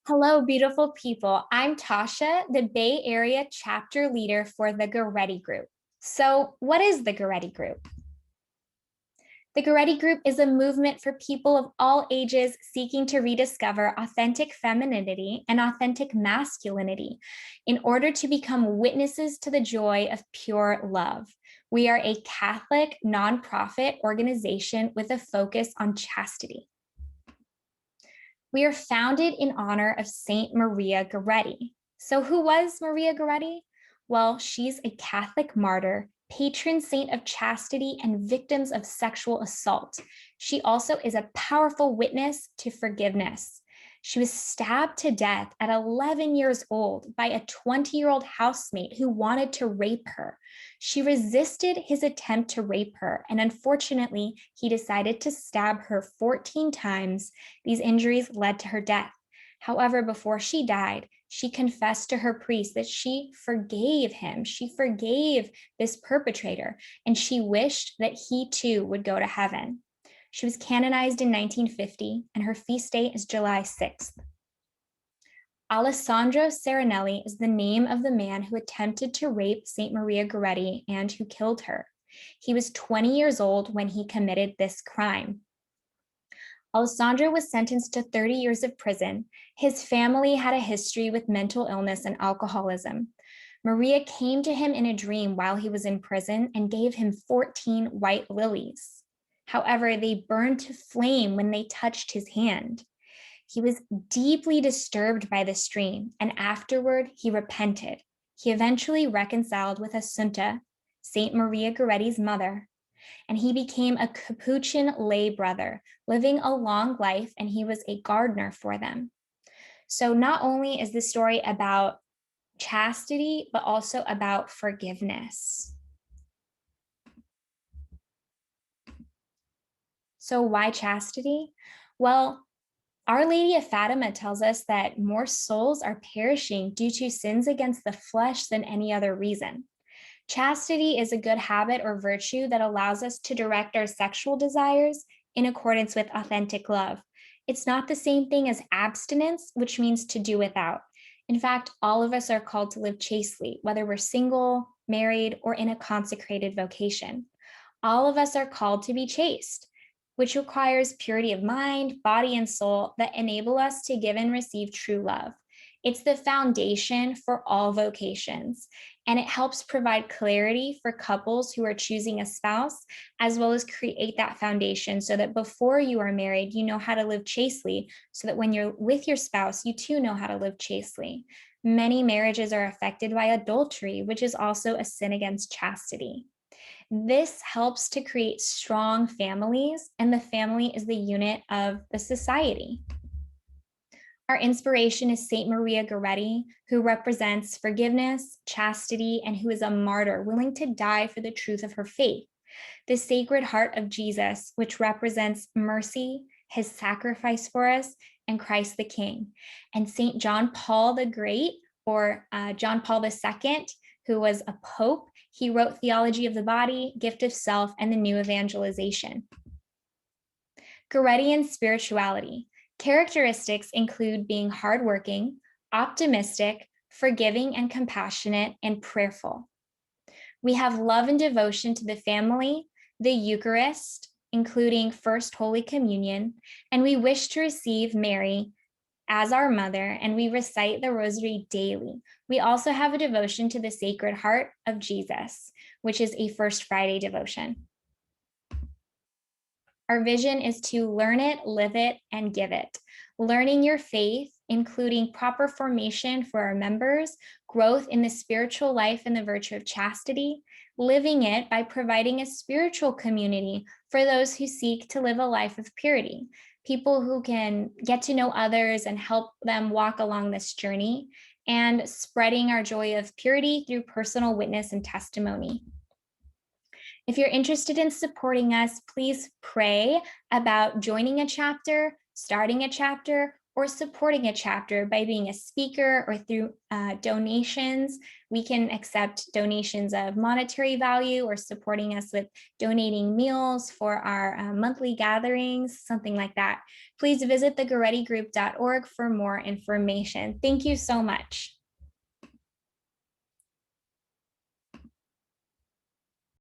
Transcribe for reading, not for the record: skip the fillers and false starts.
Hello, beautiful people. I'm Tasha, the Bay Area chapter leader for the Goretti Group. So, what is the Goretti Group? The Goretti Group is a movement for people of all ages seeking to rediscover authentic femininity and authentic masculinity in order to become witnesses to the joy of pure love. We are a Catholic nonprofit organization with a focus on chastity. We are founded in honor of Saint Maria Goretti. So who was Maria Goretti? Well, she's a Catholic martyr, patron saint of chastity and victims of sexual assault. She also is a powerful witness to forgiveness. She was stabbed to death at 11 years old by a 20-year-old housemate who wanted to rape her. She resisted his attempt to rape her, and unfortunately, he decided to stab her 14 times. These injuries led to her death. However, before she died, she confessed to her priest that she forgave him. She forgave this perpetrator, and she wished that he too would go to heaven. She was canonized in 1950, and her feast day is July 6th. Alessandro Serenelli is the name of the man who attempted to rape Saint Maria Goretti and who killed her. He was 20 years old when he committed this crime. Alessandro was sentenced to 30 years of prison. His family had a history with mental illness and alcoholism. Maria came to him in a dream while he was in prison and gave him 14 white lilies. However, they burned to flame when they touched his hand. He was deeply disturbed by this dream, and afterward he repented. He eventually reconciled with Assunta, Saint Maria Goretti's mother, and he became a Capuchin lay brother, living a long life, and he was a gardener for them. So not only is this story about chastity, but also about forgiveness. So why chastity? Well, Our Lady of Fatima tells us that more souls are perishing due to sins against the flesh than any other reason. Chastity is a good habit or virtue that allows us to direct our sexual desires in accordance with authentic love. It's not the same thing as abstinence, which means to do without. In fact, all of us are called to live chastely, whether we're single, married, or in a consecrated vocation. All of us are called to be chaste, which requires purity of mind, body, and soul that enable us to give and receive true love. It's the foundation for all vocations, and it helps provide clarity for couples who are choosing a spouse, as well as create that foundation so that before you are married, you know how to live chastely, so that when you're with your spouse, you too know how to live chastely. Many marriages are affected by adultery, which is also a sin against chastity. This helps to create strong families, and the family is the unit of the society. Our inspiration is Saint Maria Goretti, who represents forgiveness, chastity, and who is a martyr willing to die for the truth of her faith. The Sacred Heart of Jesus, which represents mercy, his sacrifice for us, and Christ the King. And Saint John Paul the Great, or John Paul II, who was a pope, he wrote Theology of the Body, Gift of Self, and the New Evangelization. Gorettian Spirituality. Characteristics include being hardworking, optimistic, forgiving and compassionate, and prayerful. We have love and devotion to the family, the Eucharist, including First Holy Communion, and we wish to receive Mary as our mother, and we recite the Rosary daily. We also have a devotion to the Sacred Heart of Jesus, which is a First Friday devotion. Our vision is to learn it, live it, and give it. Learning your faith, including proper formation for our members, growth in the spiritual life and the virtue of chastity, living it by providing a spiritual community for those who seek to live a life of purity, people who can get to know others and help them walk along this journey, and spreading our joy of purity through personal witness and testimony. If you're interested in supporting us, please pray about joining a chapter, starting a chapter, or supporting a chapter by being a speaker or through donations. We can accept donations of monetary value or supporting us with donating meals for our monthly gatherings, something like that. Please visit thegorettigroup.org for more information. Thank you so much.